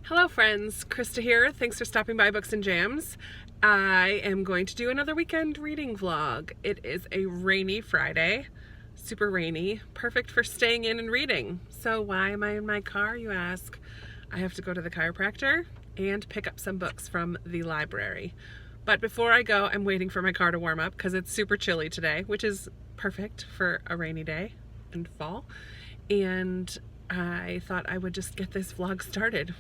Hello friends, Krista here. Thanks for stopping by Books and Jams. I am going to do another weekend reading vlog. It is a rainy Friday, super rainy, perfect for staying in and reading. So why am I in my car, you ask? I have to go to the chiropractor and pick up some books from the library. But before I go, I'm waiting for my car to warm up because it's super chilly today, which is perfect for a rainy day in fall. And I thought I would just get this vlog started.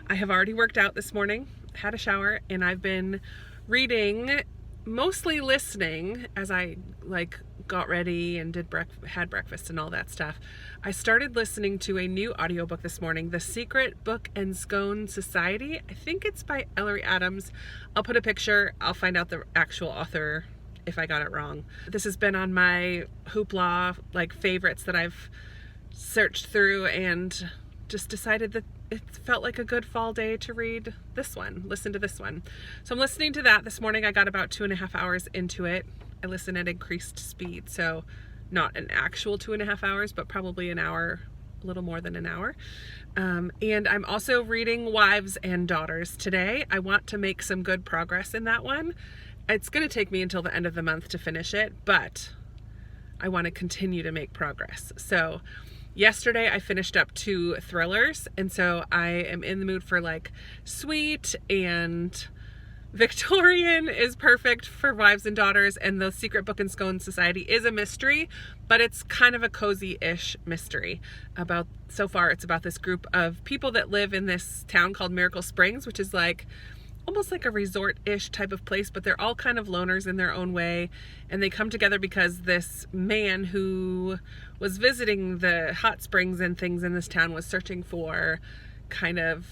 I have already worked out this morning, had a shower, and I've been reading, mostly listening as I got ready and had breakfast and all that stuff. I started listening to a new audiobook this morning, The Secret Book and Scone Society. I think it's by Ellery Adams. I'll put a picture. I'll find out the actual author if I got it wrong. This has been on my Hoopla favorites that I've searched through and just decided that it felt like a good fall day to read this one, listen to this one. So I'm listening to that this morning. I got about 2.5 hours into it. I listen at increased speed, so not an actual 2.5 hours, but probably an hour, a little more than an hour. And I'm also reading Wives and Daughters today. I want to make some good progress in that one. It's going to take me until the end of the month to finish it, but I want to continue to make progress. So yesterday I finished up 2 thrillers, and so I am in the mood for sweet, and Victorian is perfect for Wives and Daughters, and The Secret Book and Scone Society is a mystery, but it's kind of a cozy-ish mystery. So far it's about this group of people that live in this town called Miracle Springs, which is almost like a resort-ish type of place, but they're all kind of loners in their own way, and they come together because this man who was visiting the hot springs and things in this town was searching for kind of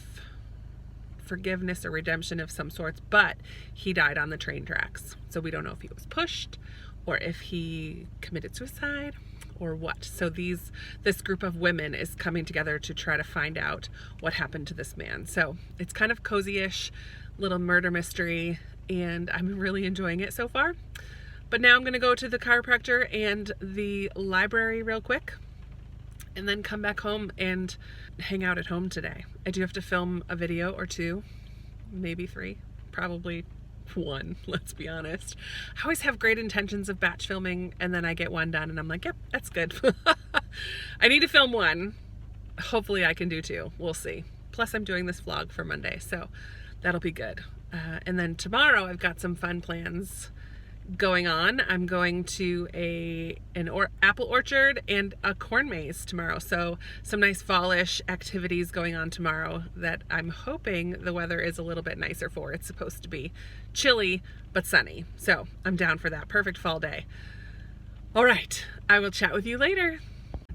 forgiveness or redemption of some sorts, but he died on the train tracks. So we don't know if he was pushed or if he committed suicide or what. So this group of women is coming together to try to find out what happened to this man. So it's kind of cozy-ish little murder mystery, and I'm really enjoying it so far. But now I'm going to go to the chiropractor and the library real quick, and then come back home and hang out at home today. I do have to film a video or 2, maybe 3, probably 1, let's be honest. I always have great intentions of batch filming, and then I get 1 done and I'm like, yep, that's good. I need to film 1. Hopefully I can do 2. We'll see. Plus I'm doing this vlog for Monday, so that'll be good. And then tomorrow I've got some fun plans going on. I'm going to an apple orchard and a corn maze tomorrow. So some nice fallish activities going on tomorrow that I'm hoping the weather is a little bit nicer for. It's supposed to be chilly but sunny. So I'm down for that. Perfect fall day. All right, I will chat with you later.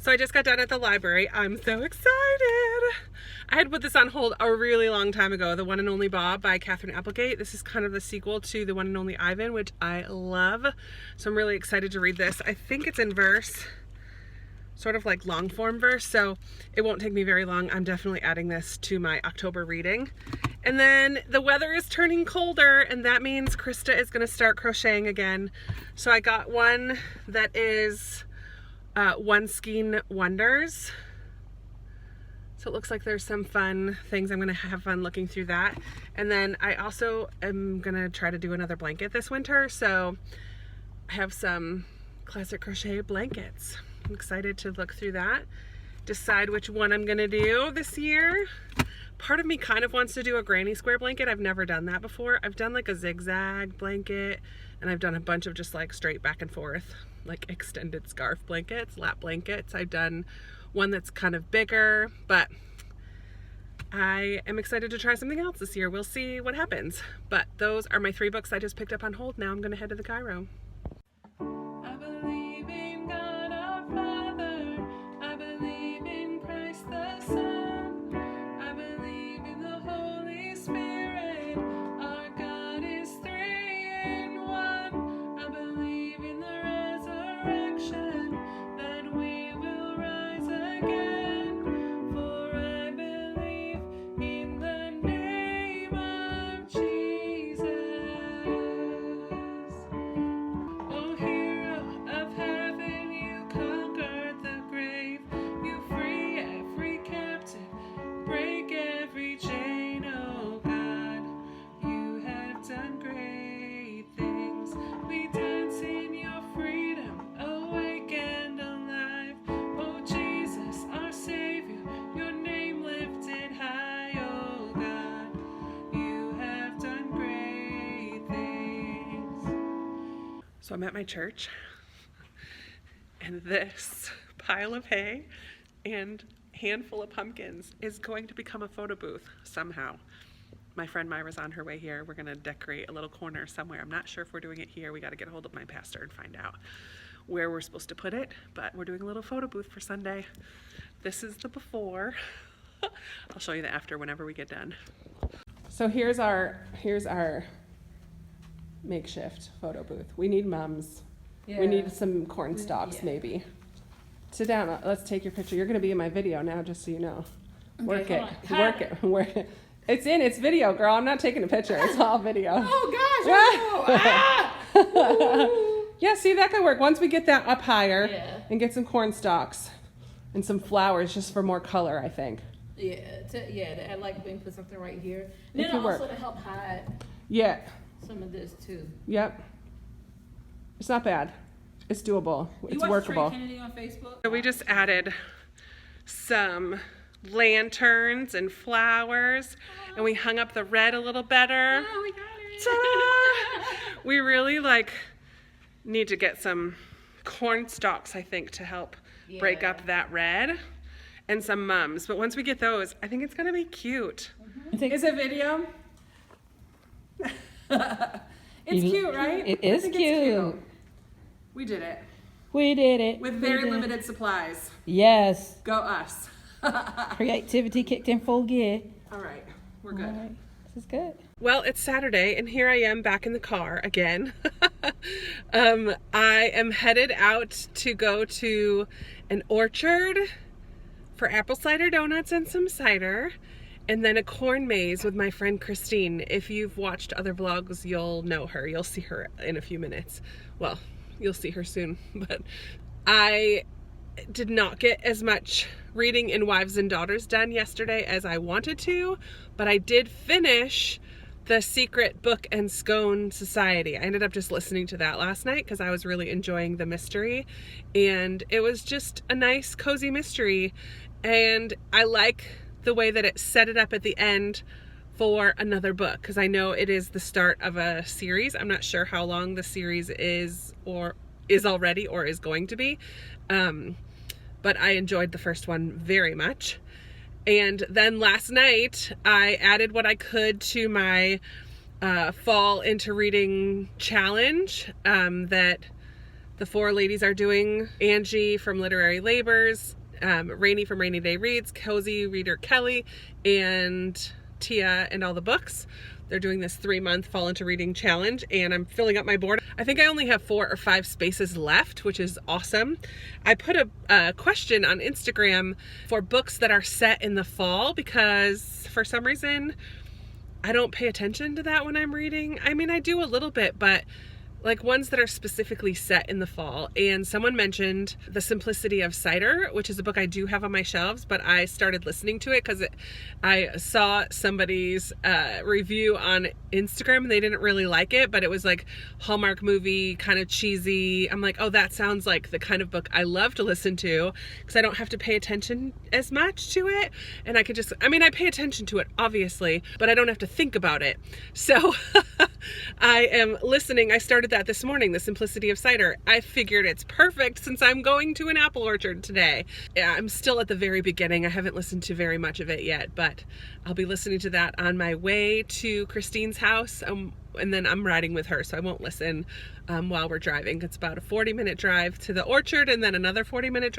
So I just got done at the library. I'm so excited. I had put this on hold a really long time ago, The One and Only Bob by Catherine Applegate. This is kind of the sequel to The One and Only Ivan, which I love. So I'm really excited to read this. I think it's in verse, sort of like long form verse, so it won't take me very long. I'm definitely adding this to my October reading. And then the weather is turning colder, and that means Krista is going to start crocheting again. So I got one that is One Skein Wonders. So it looks like there's some fun things. I'm going to have fun looking through that. And then I also am going to try to do another blanket this winter. So I have some classic crochet blankets. I'm excited to look through that, decide which one I'm going to do this year. Part of me kind of wants to do a granny square blanket. I've never done that before. I've done a zigzag blanket, and I've done a bunch of just straight back and forth, extended scarf blankets, lap blankets. I've done one that's kind of bigger, but I am excited to try something else this year. We'll see what happens. But those are my 3 books I just picked up on hold. Now I'm going to head to the Cairo. I believe in God our Father. I believe in Christ the Son. I believe in the Holy Spirit. Our God is 3 in 1. I believe in the resurrection, that we will rise again. For I believe in the name of Jesus. So I'm at my church, and this pile of hay and handful of pumpkins is going to become a photo booth somehow. My friend Myra's on her way here. We're gonna decorate a little corner somewhere. I'm not sure if we're doing it here. We gotta get a hold of my pastor and find out where we're supposed to put it, but we're doing a little photo booth for Sunday. This is the before. I'll show you the after whenever we get done. So here's our makeshift photo booth. We need mums. Yeah. We need some corn stalks, maybe. Sit down. Let's take your picture. You're going to be in my video now, just so you know. Work it. It's video, girl. I'm not taking a picture. It's all video. Oh, gosh. Yeah, see, that could work. Once we get that up higher and get some corn stalks and some flowers just for more color, I think. To add, like, we can put something right here. And then also to help hide some of this, too. Yep. It's not bad. It's doable. It's workable. Trey Kennedy on Facebook? So we just added some lanterns and flowers, and we hung up the red a little better. Oh, we got it. We really, need to get some corn stalks, I think, to help break up that red. And some mums. But once we get those, I think it's going to be cute. Mm-hmm. Is it video? It's cute, right? It is cute. It's cute. We did it. We did it. With very limited supplies. Yes. Go us. Creativity kicked in full gear. All right. We're good. Right. This is good. Well, it's Saturday, and here I am back in the car again. I am headed out to go to an orchard for apple cider donuts and some cider, and then a corn maze with my friend Christine. If you've watched other vlogs, you'll know her. You'll see her in a few minutes. Well, you'll see her soon, but I did not get as much reading in Wives and Daughters done yesterday as I wanted to, but I did finish The Secret Book and Scone Society. I ended up just listening to that last night because I was really enjoying the mystery, and it was just a nice cozy mystery, and I like the way that it set it up at the end for another book, because I know it is the start of a series. I'm not sure how long the series is already or is going to be, but I enjoyed the first one very much. And then last night I added what I could to my fall into reading challenge that the four ladies are doing. Angie from Literary Labors, Rainey from Rainy Day Reads, Cozy Reader Kelly, and Tia and All the Books. They're doing this 3-month fall into reading challenge, and I'm filling up my board. I think I only have 4 or 5 spaces left, which is awesome. I put a question on Instagram for books that are set in the fall, because for some reason I don't pay attention to that when I'm reading. I mean, I do a little bit, but like ones that are specifically set in the fall. And someone mentioned The Simplicity of Cider, which is a book I do have on my shelves, but I started listening to it because I saw somebody's review on Instagram and they didn't really like it, but it was like Hallmark movie, kind of cheesy. I'm like, oh, that sounds like the kind of book I love to listen to, because I don't have to pay attention as much to it. And I could just, I mean, I pay attention to it, obviously, but I don't have to think about it. So I am listening. I started that this morning, The Simplicity of Cider. I figured it's perfect since I'm going to an apple orchard today. Yeah, I'm still at the very beginning. I haven't listened to very much of it yet, but I'll be listening to that on my way to Christine's house, and then I'm riding with her, so I won't listen while we're driving. It's about a 40-minute drive to the orchard and then another 40-minute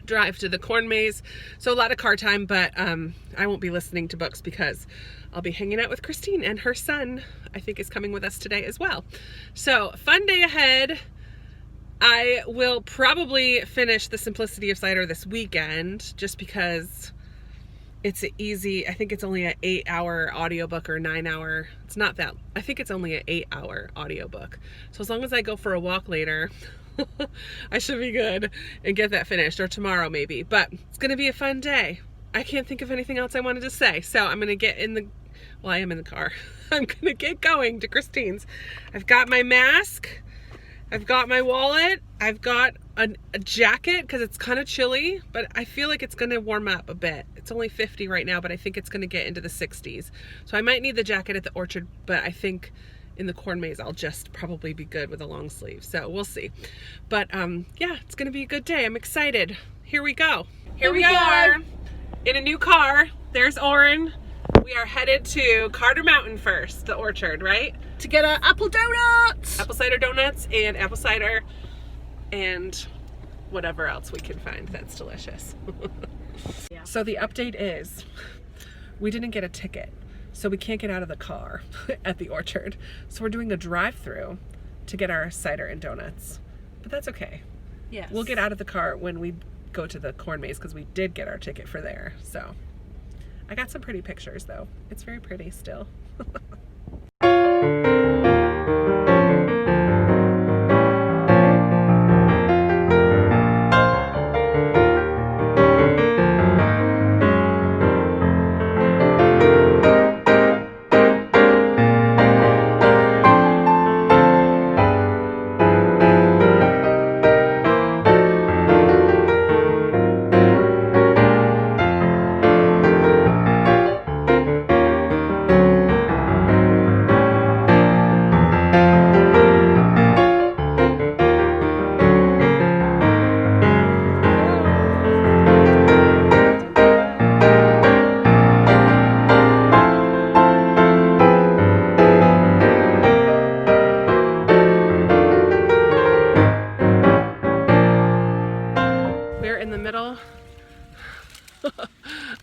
drive to the corn maze. So a lot of car time, but I won't be listening to books because I'll be hanging out with Christine, and her son, I think, is coming with us today as well. So fun day ahead. I will probably finish The Simplicity of Cider this weekend just because it's easy. I think it's only an 8-hour audiobook or 9-hour. It's not that. I think it's only an 8-hour audiobook. So as long as I go for a walk later, I should be good and get that finished, or tomorrow maybe. But it's going to be a fun day. I can't think of anything else I wanted to say. So I'm going to get in the, well, I am in the car. I'm going to get going to Christine's. I've got my mask. I've got my wallet. I've got a jacket because it's kind of chilly, but I feel like it's going to warm up a bit. It's only 50 right now, but I think it's going to get into the 60s. So I might need the jacket at the orchard, but I think in the corn maze, I'll just probably be good with a long sleeve. So we'll see. But yeah, it's gonna be a good day. I'm excited. Here we go. Here we are in a new car. There's Oren. We are headed to Carter Mountain first, the orchard, right? To get our apple donuts. Apple cider donuts and apple cider and whatever else we can find that's delicious. Yeah. So the update is we didn't get a ticket, so we can't get out of the car at the orchard. So we're doing a drive-through to get our cider and donuts. But that's okay. Yes. We'll get out of the car when we go to the corn maze because we did get our ticket for there. So I got some pretty pictures though. It's very pretty still.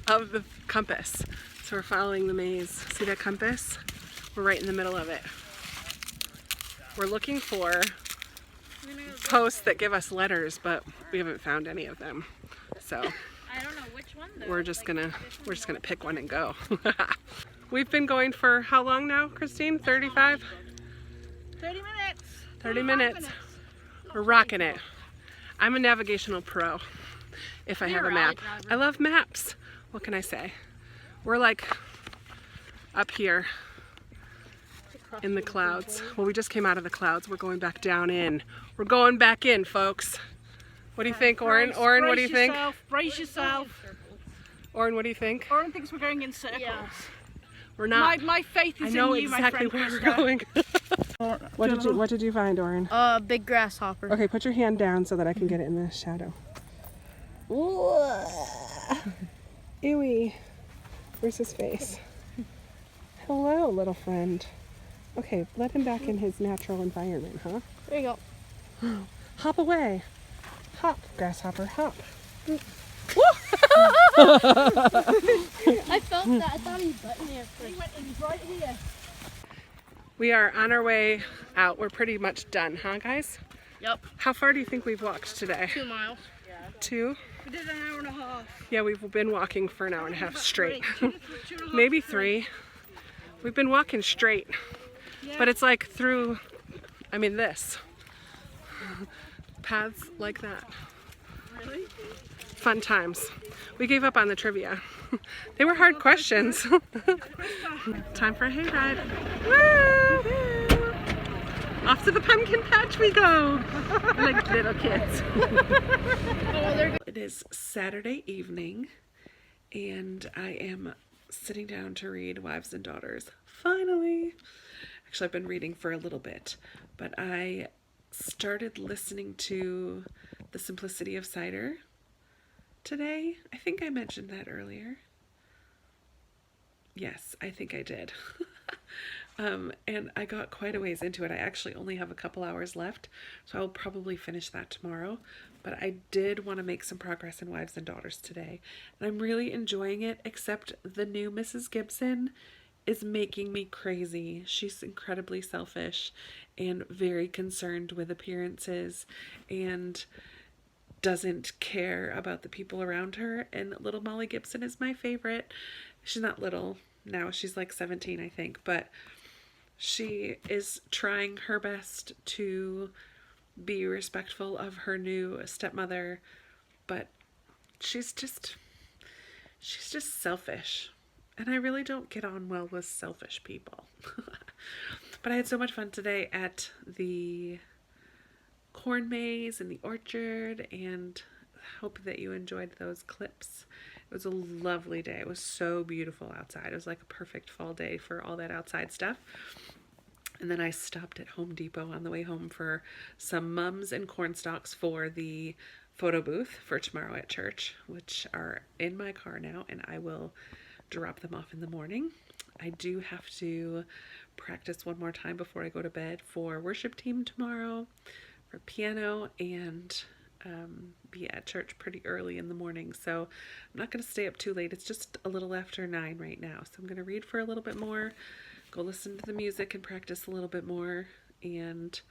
Of the compass. So we're following the maze. See that compass? We're right in the middle of it. We're looking for posts that give us letters, but we haven't found any of them. So I don't know which one though. we're just gonna pick one and go. We've been going for how long now, Christine? 35? 30 minutes. 30 minutes. We're rocking it. I'm a navigational pro if I have a map. I love maps. What can I say? We're like up here in the clouds. Well, we just came out of the clouds. We're going back down in. We're going back in, folks. What do you think, Oren? Oren, what do you think? Brace yourself. Oren, what do you think? Oren thinks we're going in circles. Yeah. We're not. My faith is I know in you, exactly my friend where we're Krista. going. What did you find, Oren? Big grasshopper. Okay, put your hand down so that I can get it in the shadow. Ewy. Where's his face? Hello, little friend. Okay, let him back in his natural environment, huh? There you go. Hop away. Hop, grasshopper, hop. I felt that. I thought he buttoned me at first. He went in right here. We are on our way out. We're pretty much done, huh, guys? Yep. How far do you think we've walked today? 2 miles. 2? We did an hour and a half. Yeah, we've been walking for an hour and a half straight. 2.5, Maybe 3. We've been walking straight. Yeah. But it's like through, I mean this. Paths like that. Really? Fun times. We gave up on the trivia. They were hard questions. Time for a hayride. Woo! Off to the pumpkin patch we go. Like little kids. It is Saturday evening and I am sitting down to read Wives and Daughters. Finally. Actually, I've been reading for a little bit, but I started listening to The Simplicity of Cider today. I think I mentioned that earlier. Yes, I think I did. And I got quite a ways into it. I actually only have a couple hours left, so I'll probably finish that tomorrow. But I did want to make some progress in Wives and Daughters today. And I'm really enjoying it, except the new Mrs. Gibson is making me crazy. She's incredibly selfish and very concerned with appearances and doesn't care about the people around her. And little Molly Gibson is my favorite. She's not little now. She's like 17, I think. But she is trying her best to be respectful of her new stepmother. But she's just selfish. And I really don't get on well with selfish people. But I had so much fun today at the corn maze and the orchard, and hope that you enjoyed those clips. It was a lovely day. It was so beautiful outside. It was like a perfect fall day for all that outside stuff. And then I stopped at Home Depot on the way home for some mums and corn stalks for the photo booth for tomorrow at church, which are in my car now, and I will drop them off in the morning. I do have to practice one more time before I go to bed for worship team tomorrow, for piano, and be at church pretty early in the morning. So I'm not going to stay up too late. It's just a little after 9 right now. So I'm going to read for a little bit more, go listen to the music and practice a little bit more, and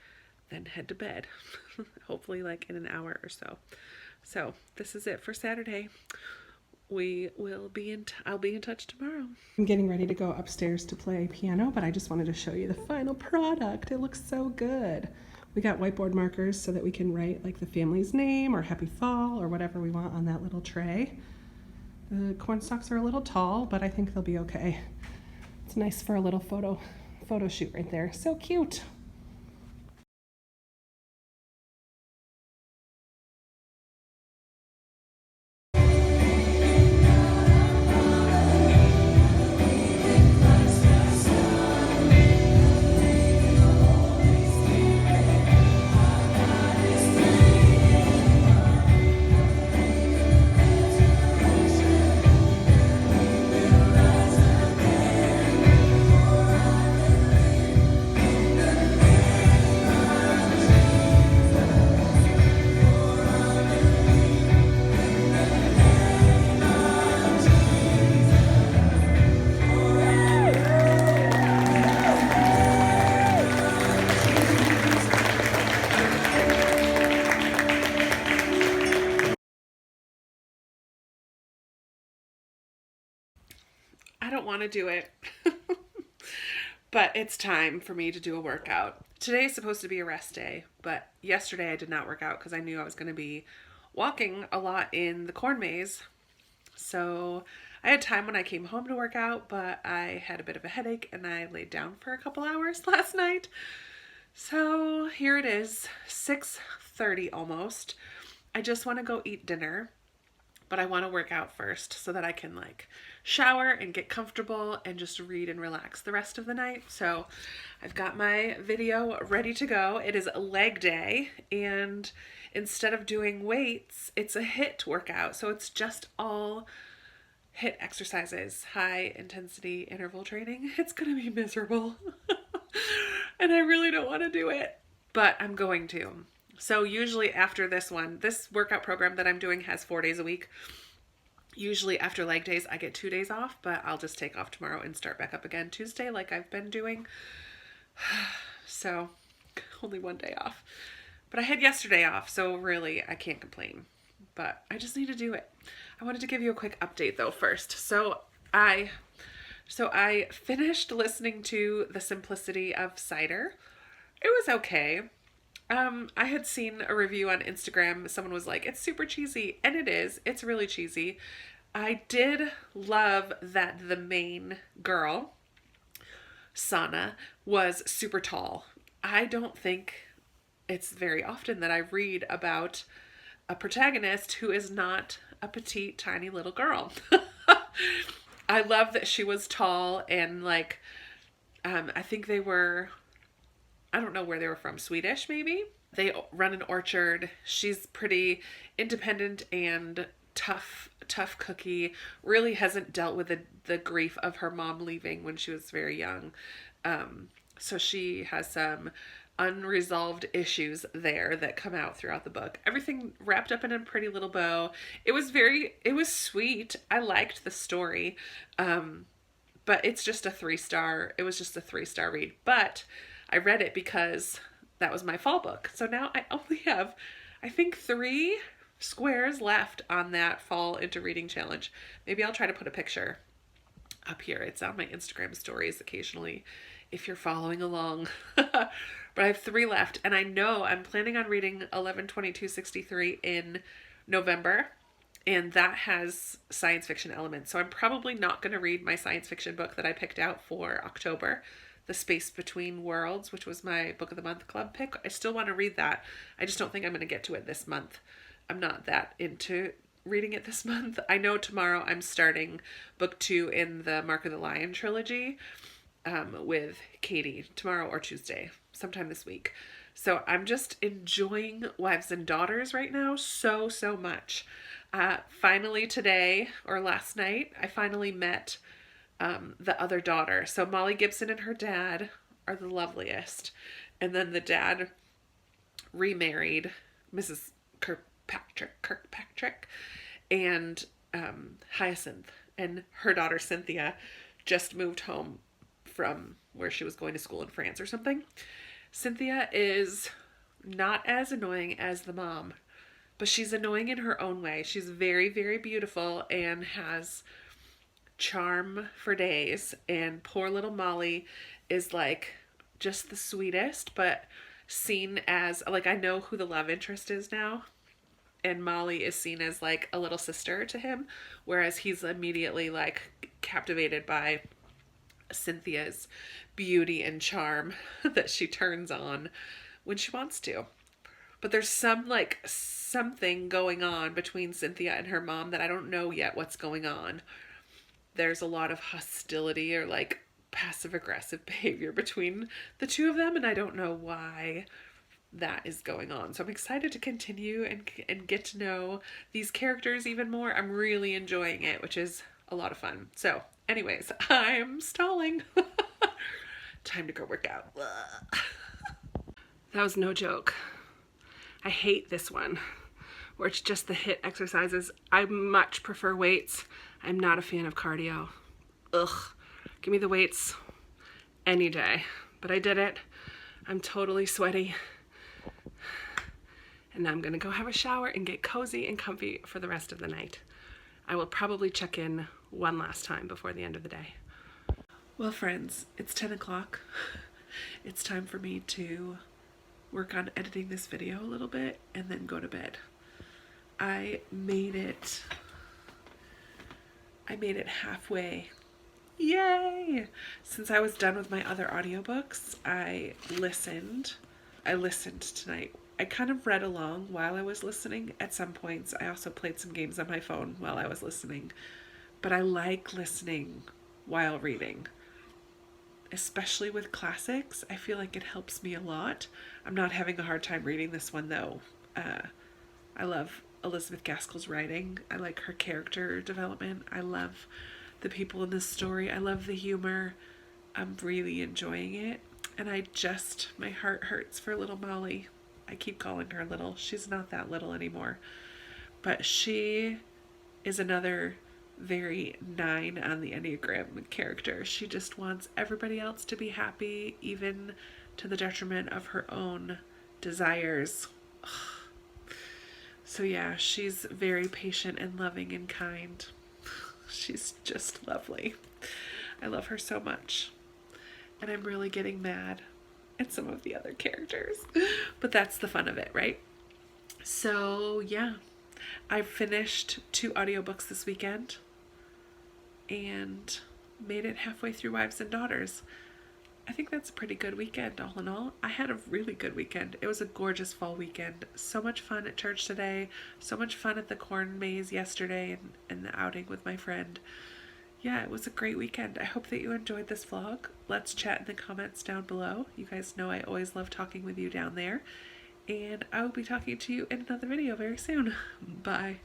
then head to bed. Hopefully like in an hour or so. So this is it for Saturday. I'll be in touch tomorrow. I'm getting ready to go upstairs to play piano, but I just wanted to show you the final product. It looks so good. We got whiteboard markers so that we can write like the family's name or happy fall or whatever we want on that little tray. The corn stalks are a little tall, but I think they'll be okay. It's nice for a little photo shoot right there. So cute. I don't want to do it, but it's time for me to do a workout. Today is supposed to be a rest day, but yesterday I did not work out because I knew I was going to be walking a lot in the corn maze. So I had time when I came home to work out, but I had a bit of a headache and I laid down for a couple hours last night. So here it is, 6:30 almost. I just want to go eat dinner, but I want to work out first so that I can like shower and get comfortable and just read and relax the rest of the night. So I've got my video ready to go. It is leg day, and instead of doing weights, it's a HIIT workout. So it's just all HIIT exercises, high intensity interval training. It's going to be miserable. And I really don't want to do it, but I'm going to. So usually after this workout program that I'm doing has 4 days a week. Usually after leg days, I get 2 days off, but I'll just take off tomorrow and start back up again Tuesday like I've been doing. So only 1 day off, but I had yesterday off. So really I can't complain, but I just need to do it. I wanted to give you a quick update though first. So I finished listening to The Simplicity of Cider. It was okay. I had seen a review on Instagram. Someone was like, it's super cheesy. And it is. It's really cheesy. I did love that the main girl, Sana, was super tall. I don't think it's very often that I read about a protagonist who is not a petite, tiny little girl. I love that she was tall and like, I think they were, I don't know where they were from, Swedish maybe? They run an orchard. She's pretty independent and tough cookie. Really hasn't dealt with the grief of her mom leaving when she was very young. So she has some unresolved issues there that come out throughout the book. Everything wrapped up in a pretty little bow. It was sweet. I liked the story. But it's just a 3-star. It was just a 3-star read. But I read it because that was my fall book. So now I only have, I think, 3 squares left on that fall into reading challenge. Maybe I'll try to put a picture up here. It's on my Instagram stories occasionally if you're following along. But I have 3 left, and I know I'm planning on reading 11/22/63 in November, and that has science fiction elements. So I'm probably not going to read my science fiction book that I picked out for October, The Space Between Worlds, which was my Book of the Month Club pick. I still want to read that. I just don't think I'm going to get to it this month. I'm not that into reading it this month. I know tomorrow I'm starting book 2 in the Mark of the Lion trilogy, with Katie tomorrow or Tuesday, sometime this week. So I'm just enjoying Wives and Daughters right now so much. Finally today, or last night, I finally met the other daughter. So Molly Gibson and her dad are the loveliest. And then the dad remarried Mrs. Kirkpatrick, and Hyacinth and her daughter Cynthia just moved home from where she was going to school in France or something. Cynthia is not as annoying as the mom, but she's annoying in her own way. She's very, very beautiful and has charm for days. And poor little Molly is like just the sweetest, but seen as like, I know who the love interest is now. And Molly is seen as like a little sister to him, whereas he's immediately like captivated by Cynthia's beauty and charm that she turns on when she wants to. But there's something going on between Cynthia and her mom that I don't know yet what's going on. There's a lot of hostility or like passive aggressive behavior between the two of them, and I don't know why that is going on. So I'm excited to continue and get to know these characters even more. I'm really enjoying it, which is a lot of fun. So anyways, I'm stalling. Time to go work out. That was no joke. I hate this one where it's just the HIIT exercises. I much prefer weights. I'm not a fan of cardio. Ugh. Give me the weights any day. But I did it. I'm totally sweaty. And now I'm going to go have a shower and get cozy and comfy for the rest of the night. I will probably check in one last time before the end of the day. Well, friends, it's 10 o'clock. It's time for me to work on editing this video a little bit and then go to bed. I made it halfway. Yay! Since I was done with my other audiobooks, I listened tonight. I kind of read along while I was listening at some points. I also played some games on my phone while I was listening. But I like listening while reading. Especially with classics, I feel like it helps me a lot. I'm not having a hard time reading this one though. I love Elizabeth Gaskell's writing. I like her character development. I love the people in this story. I love the humor. I'm really enjoying it. And my heart hurts for little Molly. I keep calling her little. She's not that little anymore. But she is another very 9 on the Enneagram character. She just wants everybody else to be happy, even to the detriment of her own desires. So yeah, she's very patient and loving and kind. She's just lovely. I love her so much. And I'm really getting mad at some of the other characters. But that's the fun of it, right? So yeah, I finished 2 audiobooks this weekend and made it halfway through Wives and Daughters. I think that's a pretty good weekend all in all. I had a really good weekend. It was a gorgeous fall weekend. So much fun at church today. So much fun at the corn maze yesterday and the outing with my friend. Yeah, it was a great weekend. I hope that you enjoyed this vlog. Let's chat in the comments down below. You guys know I always love talking with you down there. And I will be talking to you in another video very soon. Bye.